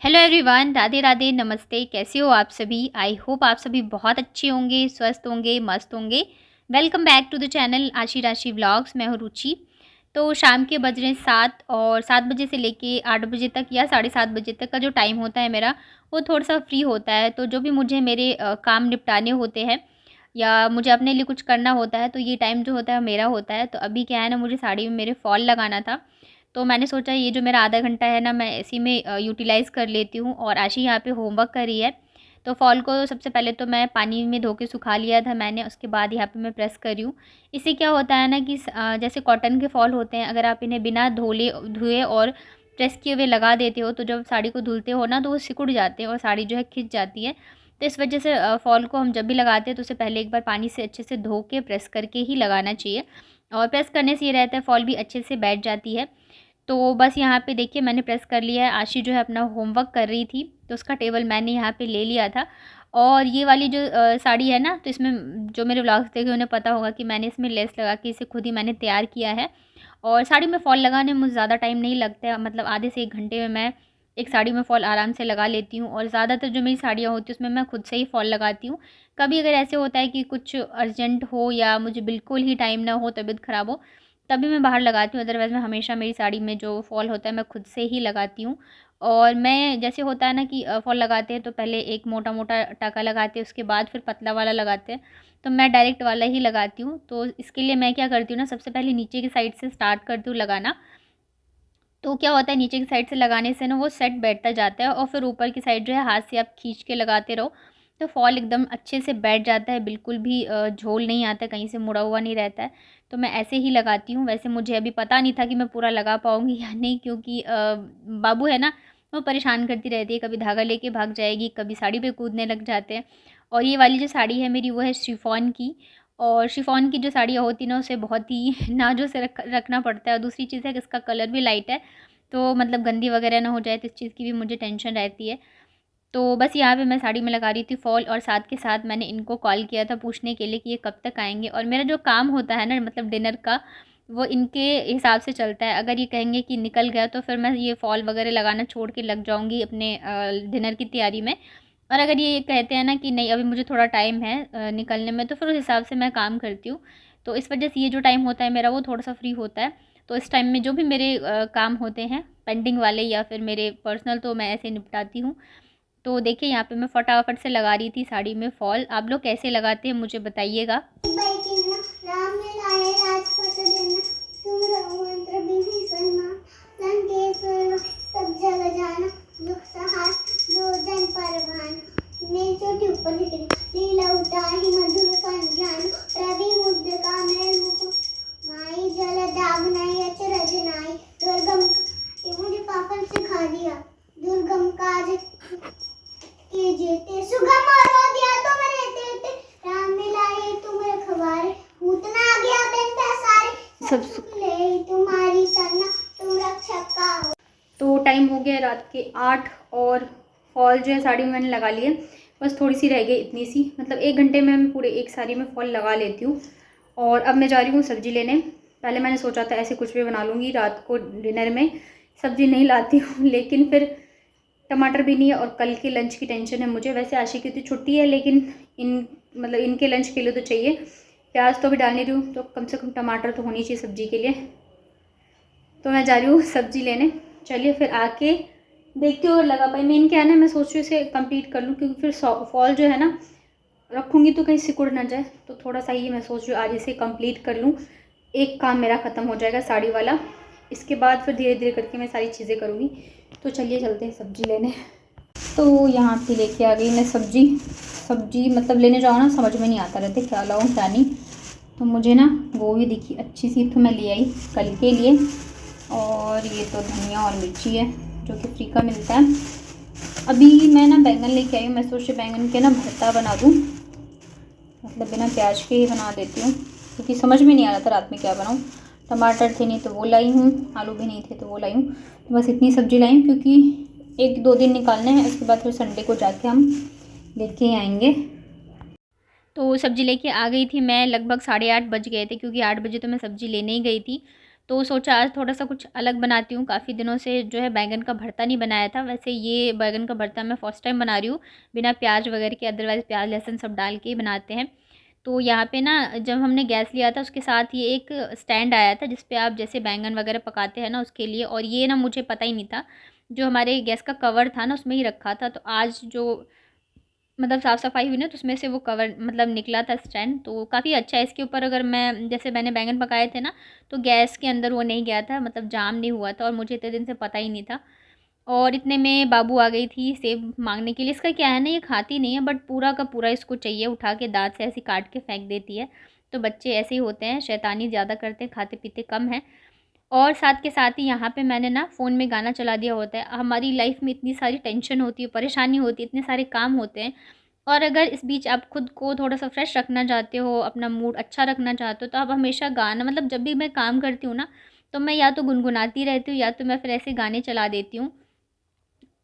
Hello everyone, Radhe Radhe, नमस्ते। कैसे हो आप सभी? आई होप आप सभी बहुत अच्छे होंगे, स्वस्थ होंगे, मस्त होंगे। Welcome back to the channel Aashi Rashi vlogs. मैं हूँ रुचि। तो शाम के बज रहे हैं 7 और 7 बजे से लेके 8 बजे तक या 7:30 बजे तक का जो टाइम होता है मेरा, वो थोड़ा-सा फ्री होता है। तो जो भी मुझे मेरे काम निपटाने होते हैं या मुझे अपने लिए कुछ करना होता है, तो ये टाइम जो होता है मेरा होता है। तो अभी क्या है ना, मुझे साड़ी में मेरे फॉल लगाना था। तो मैंने सोचा ये जो मेरा आधा घंटा है ना, मैं इसी में यूटिलाइज़ कर लेती हूँ। और आशी यहाँ पे होमवर्क कर रही है। तो फॉल को सबसे पहले तो मैं पानी में धो के सुखा लिया था मैंने, उसके बाद यहाँ पे मैं प्रेस कर रही हूँ। इससे क्या होता है ना कि जैसे कॉटन के फॉल होते हैं, अगर आप इन्हें बिना धुए और प्रेस किए हुए लगा देते हो, तो जब साड़ी को धुलते हो ना, तो वो सिकुड़ जाते हैं और साड़ी जो है खिंच जाती है। तो इस वजह से फॉल को हम जब भी लगाते हैं तो उसे पहले एक बार पानी से अच्छे से धो के प्रेस करके ही लगाना चाहिए। और प्रेस करने से ये रहता है फॉल भी अच्छे से बैठ जाती है। तो बस यहाँ पे देखिए मैंने प्रेस कर लिया है। आशी जो है अपना होमवर्क कर रही थी, तो उसका टेबल मैंने यहाँ पे ले लिया था। और ये वाली जो साड़ी है ना, तो इसमें जो मेरे व्लॉग्स देखे उन्हें पता होगा कि मैंने इसमें लेस लगा के इसे खुद ही मैंने तैयार किया है। और साड़ी में फ़ॉल लगाने में मुझे ज़्यादा टाइम नहीं लगता है, मतलब आधे से 1 घंटे में मैं एक साड़ी में फ़ॉल आराम से लगा लेती हूँ। और ज़्यादातर जो मेरी साड़ियाँ होती हैं उसमें मैं खुद से ही फ़ॉल लगाती हूँ। कभी अगर ऐसे होता है कि कुछ अर्जेंट हो या मुझे बिल्कुल ही टाइम ना हो, तबीयत ख़राब हो, तभी मैं बाहर लगाती हूँ। अदरवाइज़ मैं हमेशा मेरी साड़ी में जो फ़ॉल होता है मैं खुद से ही लगाती हूँ। और मैं जैसे होता है ना कि फ़ॉल लगाते हैं तो पहले एक मोटा-मोटा टाँका लगाते हैं, उसके बाद फिर पतला वाला लगाते हैं। तो मैं डायरेक्ट वाला ही लगाती हूँ। तो इसके लिए मैं क्या करती हूँ ना, सबसे पहले नीचे की साइड से स्टार्ट करती हूँ लगाना। तो क्या होता है, नीचे की साइड से लगाने से ना वो सेट बैठता जाता है और फिर ऊपर की साइड जो है हाथ से आप खींच के लगाते रहो, तो फॉल एकदम अच्छे से बैठ जाता है। बिल्कुल भी झोल नहीं आता है, कहीं से मुड़ा हुआ नहीं रहता है। तो मैं ऐसे ही लगाती हूँ। वैसे मुझे अभी पता नहीं था कि मैं पूरा लगा पाऊँगी या नहीं, क्योंकि बाबू है ना, वो परेशान करती रहती है। कभी धागा लेके भाग जाएगी, कभी साड़ी पे कूदने लग जाते हैं। और ये वाली जो साड़ी है मेरी, वो है शिफॉन की। और शिफॉन की जो साड़ियाँ होती हैं ना, उसे बहुत ही नाज़ुक से रखना पड़ता है। और दूसरी चीज़ है कि इसका कलर भी लाइट है, तो मतलब गंदी वगैरह ना हो जाए, तो इस चीज़ की भी मुझे टेंशन रहती है। तो बस यहाँ पे मैं साड़ी में लगा रही थी फ़ॉल, और साथ के साथ मैंने इनको कॉल किया था पूछने के लिए कि ये कब तक आएँगे। और मेरा जो काम होता है ना, मतलब डिनर का, वो इनके हिसाब से चलता है। अगर ये कहेंगे कि निकल गया, तो फिर मैं ये फ़ॉल वगैरह लगाना छोड़ के लग जाऊँगी अपने डिनर की तैयारी में। और अगर ये कहते हैं ना कि नहीं अभी मुझे थोड़ा टाइम है निकलने में, तो फिर उस हिसाब से मैं काम करती हूँ। तो इस वजह से ये जो टाइम होता है मेरा, वो थोड़ा-सा फ्री होता है। तो इस टाइम में जो भी मेरे काम होते हैं पेंडिंग वाले या फिर मेरे पर्सनल, तो मैं ऐसे निपटाती हूँ। तो देखिए यहाँ पे मैं फटाफट से लगा रही थी साड़ी में फ़ॉल। आप लोग कैसे लगाते हैं मुझे बताइएगा। मुझे पापा ने सिखा दिया दुर्गम काज के जेते सुगम और दिया तो मेरे तेते राम मिलाए तुम रखवारे उतना आ गया बनता सारे सब ले तुम्हारी सरना तुम रक्षक का हो। तो टाइम हो गया रात के 8 और फॉल जो है साड़ी में मैंने लगा लिए। बस थोड़ी सी रह गई, इतनी सी, मतलब 1 घंटे में मैं पूरे एक साड़ी में फॉल लगा लेती हूँ। और अब मैं जा रही हूँ सब्ज़ी लेने। पहले मैंने सोचा था ऐसे कुछ भी बना लूँगी रात को डिनर में, सब्ज़ी नहीं लाती हूँ लेकिन फिर टमाटर भी नहीं है और कल के लंच की टेंशन है मुझे। वैसे आशिक की तो छुट्टी है, लेकिन मतलब इनके लंच के लिए तो चाहिए। प्याज तो अभी डाल नहीं रही हूँ, तो कम से कम टमाटर तो होनी चाहिए सब्ज़ी के लिए। तो मैं जा रही हूँ सब्ज़ी लेने। चलिए फिर आके देखती हूँ और लगा पाई। मेन क्या है ना, मैं सोच रही हूँ इसे कंप्लीट कर लूँ, क्योंकि फिर फॉल जो है ना रखूँगी तो कहीं सिकुड़ ना जाए। तो थोड़ा सा ही मैं सोच रही हूँ आज इसे कंप्लीट कर लूँ, एक काम मेरा ख़त्म हो जाएगा साड़ी वाला। इसके बाद फिर धीरे धीरे करके मैं सारी चीज़ें करूँगी। तो चलिए चलते हैं सब्ज़ी लेने। तो यहाँ पे लेके आ गई मैं सब्ज़ी मतलब लेने जाओ ना, समझ में नहीं आता रहते क्या लाऊं क्या नहीं। तो मुझे ना गोभी दिखी अच्छी सी, तो मैं ले आई कल के लिए। और ये तो धनिया और मिर्ची है जो कि फ्री का मिलता है। अभी मैं ना बैंगन लेके आई हूँ। मैं सोच रही बैंगन के ना भरता बना दूँ, मतलब बिना प्याज के ही बना देती हूँ, क्योंकि समझ में नहीं आ रहा था रात में क्या बनाऊँ। टमाटर थे नहीं तो वो लाई हूँ, आलू भी नहीं थे तो वो लाई हूँ। तो बस इतनी सब्ज़ी लाई हूँ, क्योंकि 1-2 दिन निकालने हैं, उसके बाद फिर संडे को जाके हम लेके आएंगे। तो सब्ज़ी लेके आ गई थी मैं, लगभग 8:30 बज गए थे, क्योंकि 8 बजे तो मैं सब्ज़ी लेने ही गई थी। तो सोचा आज थोड़ा सा कुछ अलग बनाती हूँ। काफ़ी दिनों से जो है बैंगन का भरता नहीं बनाया था। वैसे ये बैंगन का भरता मैं फ़र्स्ट टाइम बना रही हूँ, बिना प्याज वगैरह के। अदरवाइज़ प्याज लहसुन सब डाल के ही बनाते हैं। तो यहाँ पे ना जब हमने गैस लिया था उसके साथ ये एक स्टैंड आया था जिस पे आप जैसे बैंगन वगैरह पकाते हैं ना उसके लिए, और ये ना मुझे पता ही नहीं था। जो हमारे गैस का कवर था ना उसमें ही रखा था। तो आज जो मतलब साफ़-सफ़ाई हुई ना तो उसमें से वो कवर मतलब निकला था स्टैंड, तो काफ़ी अच्छा है। इसके ऊपर अगर मैं जैसे मैंने बैंगन पकाए थे ना तो गैस के अंदर वो नहीं गया था, मतलब जाम नहीं हुआ था, और मुझे इतने दिन से पता ही नहीं था। और इतने में बाबू आ गई थी सेब माँगने के लिए। इसका क्या है ना, ये खाती नहीं है बट पूरा का पूरा इसको चाहिए, उठा के दाँत से ऐसे काट के फेंक देती है। तो बच्चे ऐसे ही होते हैं, शैतानी ज़्यादा करते हैं, खाते-पीते कम हैं। और साथ के साथ ही यहाँ पे मैंने ना फ़ोन में गाना चला दिया होता है। हमारी लाइफ़ में इतनी सारी टेंशन होती है, परेशानी होती है, इतने सारे काम होते हैं, और अगर इस बीच आप खुद को थोड़ा-सा फ्रेश रखना चाहते हो, अपना मूड अच्छा रखना चाहते हो, तो आप हमेशा गाना, मतलब जब भी मैं काम करती हूँ ना, तो मैं या तो गुनगुनाती रहती हूँ या तो मैं फिर ऐसे गाने चला देती हूँ।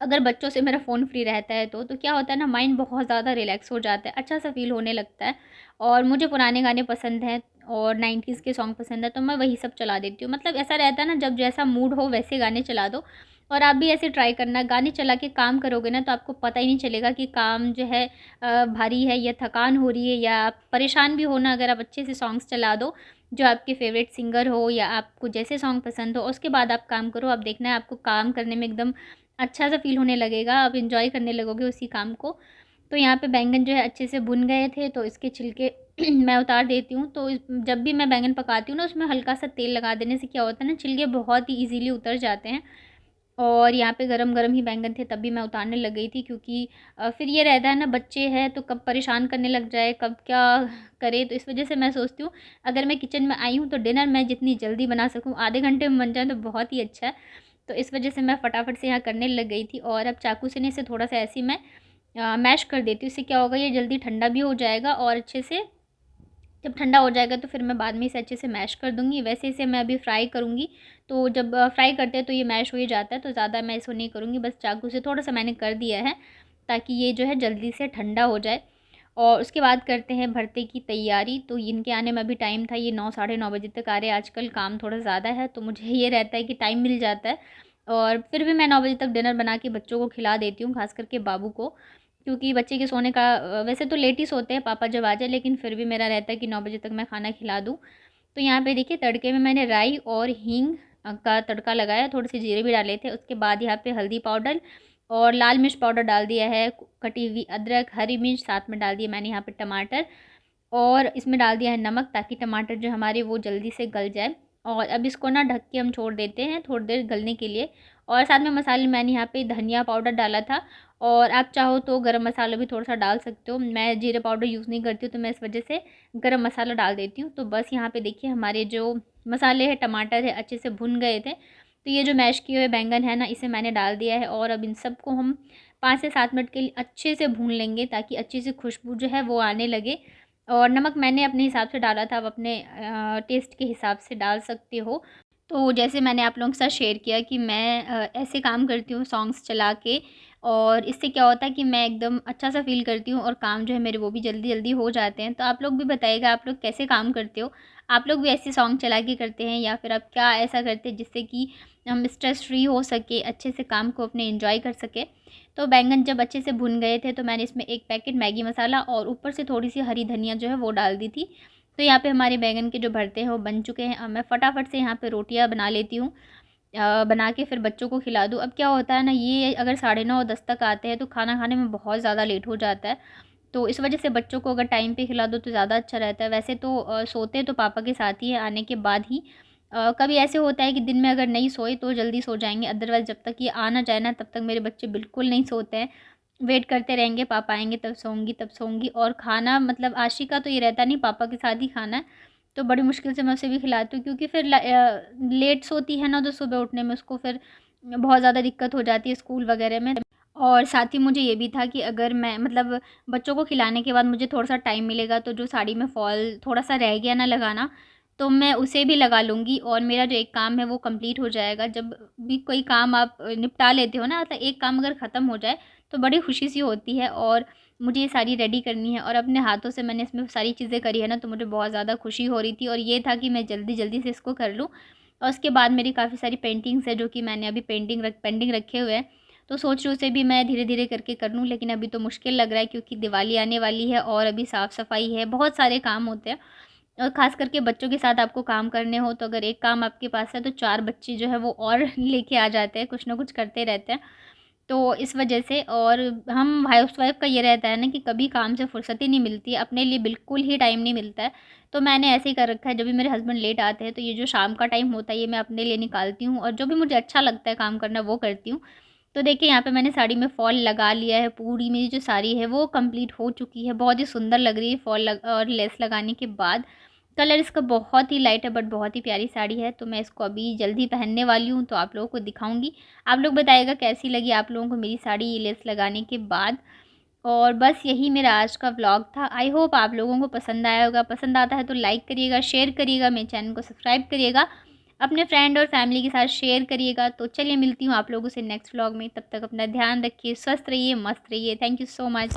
अगर बच्चों से मेरा फ़ोन फ्री रहता है तो क्या होता है ना, माइंड बहुत ज़्यादा रिलैक्स हो जाता है, अच्छा-सा फ़ील होने लगता है। और मुझे पुराने गाने पसंद हैं और 90s के सॉन्ग पसंद है, तो मैं वही सब चला देती हूँ। मतलब ऐसा रहता है ना, जब जैसा मूड हो वैसे गाने चला दो। और आप भी ऐसे ट्राई करना, गाने चला के काम करोगे ना तो आपको पता ही नहीं चलेगा कि काम जो है भारी है या थकान हो रही है या आप परेशान भी हो ना। अगर आप अच्छे से सॉन्ग्स चला दो, जो आपके फ़ेवरेट सिंगर हो या आपको जैसे सॉन्ग पसंद हो, उसके बाद आप काम करो, आप देखना है आपको काम करने में एकदम अच्छा-सा फ़ील होने लगेगा, आप एन्जॉय करने लगोगे उसी काम को। तो यहाँ पे बैंगन जो है अच्छे से भुन गए थे, तो इसके छिलके मैं उतार देती हूँ। तो जब भी मैं बैंगन पकाती हूँ ना उसमें हल्का-सा तेल लगा देने से क्या होता है ना, छिलके बहुत ही ईज़िली उतर जाते हैं। और यहाँ पे गरम-गरम ही बैंगन थे तब भी मैं उतारने लग गई थी, क्योंकि फिर ये रहता है ना, बच्चे हैं तो कब परेशान करने लग जाए, कब क्या करे। तो इस वज़ह से मैं सोचती हूँ अगर मैं किचन में आई हूँ तो डिनर मैं जितनी जल्दी बना सकूँ, आधे घंटे में बन जाए तो बहुत ही अच्छा है। तो इस वज़ह से मैं फटाफट से यहाँ करने लग गई थी, और अब चाकू से ना इसे थोड़ा-सा ऐसे ही मैं मैश कर देती हूँ। इससे क्या होगा, ये जल्दी ठंडा भी हो जाएगा, और अच्छे से जब ठंडा हो जाएगा तो फिर मैं बाद में इसे अच्छे से मैश कर दूँगी। वैसे इसे मैं अभी फ्राई करूँगी, तो जब फ्राई करते हैं तो ये मैश हो ही जाता है, तो ज़्यादा मैं इसको नहीं करूँगी, बस चाकू से थोड़ा-सा मैंने कर दिया है, ताकि ये जो है जल्दी से ठंडा हो जाए। और उसके बाद करते हैं भरते की तैयारी। तो इनके आने में अभी टाइम था, ये 9 साढ़े 9 बजे तक आ रहे हैं। आजकल काम थोड़ा ज़्यादा है तो मुझे ये रहता है कि टाइम मिल जाता है, और फिर भी मैं 9 बजे तक डिनर बना के बच्चों को खिला देती हूँ, ख़ास करके बाबू को। क्योंकि बच्चे के सोने का वैसे तो लेट ही सोते हैं पापा जब आ जाए, लेकिन फिर भी मेरा रहता है कि 9 बजे तक मैं खाना खिला दूँ। तो यहाँ पे देखिए तड़के में मैंने राई और हींग का तड़का लगाया, थोड़े से जीरे भी डाले थे। उसके बाद यहाँ पे हल्दी पाउडर और लाल मिर्च पाउडर डाल दिया है, कटी हुई अदरक, हरी मिर्च, साथ में डाल दिया मैंने यहाँ पे टमाटर, और इसमें डाल दिया है नमक, ताकि टमाटर जो हमारे वो जल्दी से गल जाए। और अब इसको ना ढक के हम छोड़ देते हैं थोड़ी देर गलने के लिए। और साथ में मसाले मैंने यहाँ पे धनिया पाउडर डाला था, और आप चाहो तो गरम मसाला भी थोड़ा-सा डाल सकते हो। मैं जीरा पाउडर यूज़ नहीं करती हूँ तो मैं इस वजह से गरम मसाला डाल देती हूँ। तो बस यहाँ पे देखिए हमारे जो मसाले हैं, टमाटर है, अच्छे से भुन गए थे। तो ये जो मैश किए हुए बैंगन है ना, इसे मैंने डाल दिया है, और अब इन सबको हम 5 से 7 मिनट के लिए अच्छे से भून लेंगे, ताकि अच्छी सी खुशबू जो है वो आने लगे। और नमक मैंने अपने हिसाब से डाला था, आप अपने टेस्ट के हिसाब से डाल सकते हो। तो जैसे मैंने आप लोगों के साथ शेयर किया कि मैं ऐसे काम करती हूँ सॉन्ग्स चला के, और इससे क्या होता है कि मैं एकदम अच्छा-सा फ़ील करती हूँ, और काम जो है मेरे वो भी जल्दी-जल्दी हो जाते हैं। तो आप लोग भी बताइएगा आप लोग कैसे काम करते हो? आप लोग भी ऐसे सॉन्ग चला के करते हैं, या फिर आप क्या ऐसा करते हैं जिससे कि हम स्ट्रेस फ्री हो सके, अच्छे से काम को अपने एन्जॉय कर सकें? तो बैंगन जब अच्छे से भुन गए थे तो मैंने इसमें 1 पैकेट मैगी मसाला और ऊपर से थोड़ी-सी हरी धनिया जो है वो डाल दी थी। तो यहाँ पे हमारे बैंगन के जो भरते हैं वो बन चुके हैं। अब मैं फटाफट से यहाँ पे रोटियाँ बना लेती हूँ। बना के फिर बच्चों को खिला दूँ। अब क्या होता है ना, ये अगर साढ़े 9 10 तक आते हैं तो खाना खाने में बहुत ज़्यादा लेट हो जाता है। तो इस वजह से बच्चों को अगर टाइम पे खिला दो तो ज़्यादा अच्छा रहता है। वैसे तो सोते तो पापा के साथ ही है आने के बाद ही। कभी ऐसे होता है कि दिन में अगर नहीं सोए तो जल्दी सो जाएँगे, अदरवाइज़ जब तक ये आ ना जाए ना तब तक मेरे बच्चे बिल्कुल नहीं सोते हैं। वेट करते रहेंगे, पापा आएँगे तब सोऊँगी। और खाना मतलब आशी का तो ये रहता नहीं, पापा के साथ ही खाना है। तो बड़ी मुश्किल से मैं उसे भी खिलाती हूँ, क्योंकि फिर लेट सोती है ना तो सुबह उठने में उसको फिर बहुत ज़्यादा दिक्कत हो जाती है स्कूल वगैरह में। और साथ ही मुझे ये भी था कि अगर मैं मतलब बच्चों को खिलाने के बाद मुझे थोड़ा-सा टाइम मिलेगा तो जो साड़ी में फ़ॉल थोड़ा-सा रह गया ना लगाना, तो मैं उसे भी लगा लूँगी, और मेरा जो एक काम है वो कंप्लीट हो जाएगा। जब भी कोई काम आप निपटा लेते हो ना, मतलब एक काम अगर ख़त्म हो जाए तो बड़ी खुशी सी होती है। और मुझे ये सारी रेडी करनी है, और अपने हाथों से मैंने इसमें सारी चीज़ें करी है ना, तो मुझे बहुत ज़्यादा खुशी हो रही थी, और ये था कि मैं जल्दी-जल्दी से इसको कर लूँ। और उसके बाद मेरी काफ़ी सारी पेंटिंग्स है जो कि मैंने अभी पेंडिंग रखे हुए हैं। तो सोच रही हूँ उसे भी मैं धीरे-धीरे करके कर लूँ, लेकिन अभी तो मुश्किल लग रहा है क्योंकि दिवाली आने वाली है और अभी साफ़-सफ़ाई है, बहुत सारे काम होते हैं। और ख़ास करके बच्चों के साथ आपको काम करने हो तो अगर एक काम आपके पास है तो 4 बच्चे जो है वो और लेके आ जाते हैं, कुछ ना कुछ करते रहते हैं। तो इस वजह से और हम हाउसवाइफ़ का ये रहता है ना कि कभी काम से फुर्सत ही नहीं मिलती है, अपने लिए बिल्कुल ही टाइम नहीं मिलता है। तो मैंने ऐसे ही कर रखा है, जब भी मेरे हस्बैंड लेट आते हैं तो ये जो शाम का टाइम होता है ये मैं अपने लिए निकालती हूँ और जो भी मुझे अच्छा लगता है काम करना वो करती हूँ। तो देखिए यहाँ पे मैंने साड़ी में फ़ॉल लगा लिया है, पूरी मेरी जो साड़ी है वो कंप्लीट हो चुकी है, बहुत ही सुंदर लग रही है फ़ॉल और लेस लगाने के बाद। कलर इसका बहुत ही लाइट है बट बहुत ही प्यारी साड़ी है, तो मैं इसको अभी जल्दी पहनने वाली हूँ, तो आप लोगों को दिखाऊँगी। आप लोग बताइएगा कैसी लगी आप लोगों को मेरी साड़ी ये लेस लगाने के बाद। और बस यही मेरा आज का व्लॉग था। आई होप आप लोगों को पसंद आया होगा। पसंद आता है तो लाइक करिएगा, शेयर करिएगा, मेरे चैनल को सब्सक्राइब करिएगा, अपने फ्रेंड और फैमिली के साथ शेयर करिएगा। तो चलिए मिलती हूँ आप लोगों से नेक्स्ट व्लॉग में, तब तक अपना ध्यान रखिए, स्वस्थ रहिए, मस्त रहिए। Thank you so much.